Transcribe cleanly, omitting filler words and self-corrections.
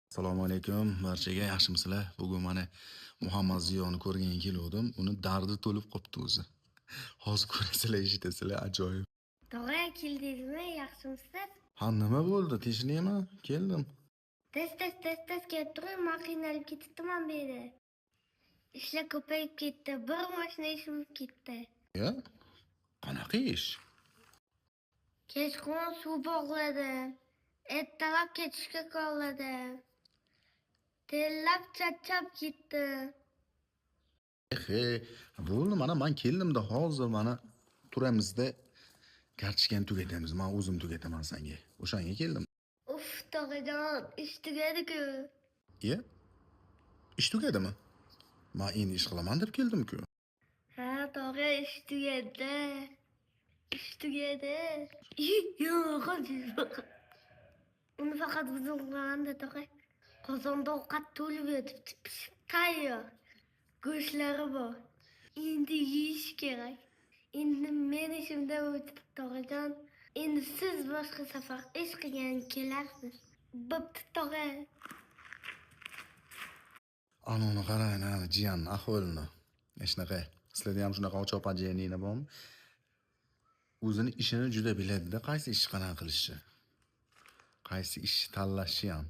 Assalomu alaykum barchaga, yaxshimisizlar? Bugun mana Muhammad Ziyoni ko'rganga kelgandim. Uni dardi to'lib qopti o'zi. Hozir ko'rasizlar, eshitasizlar, ajoyib. Tog'a keldingizmi? Yaxshimisiz? Ha, nima bo'ldi? Tinchlikmi? Keldim. Tez kelib turing, men qiynalib ketibman bu yerda. Ishlar ko'payib ketdi. Bir mashina ish bo'lib ketdi. Ya? Qanaqa ish? Kechqurun suv bog'ladim. Ertalab ketishga qoldim. Tellab charchab ketdim. Bo'ldi, mana men keldimda hozir mana turamizda kartochkani tugatamiz. Men o'zim tugataman senga. O'shanga keldim. Uf, tog'ajon, ish tugadi-ku. Ya? Ish tugadimi? Men endi ish qilaman deb keldim-ku. Ha, tog'a, ish tugadi. Ish tugadi. Yo'q, uni faqat o'zim qilaman-da, tog'a. Qozonda ovqat to'lib yotibdi, pishib tayyor. Go'shtlari bor. Endi yeyish kerak. Endi men ishimda o'tib, tog'ajon. Endi siz boshqa safar ish qilgan kelarsiz. Bo'pti, tog'a. Anoni qarang, ana jiyan ahvolini. Shunaqa. Sizlarda ham shunaqa ochoq jiyaninglar bormi? O'zini ishini juda biladi-da, qaysi ishni qanaqa qilishi. Qaysi ishni tanlashi ham.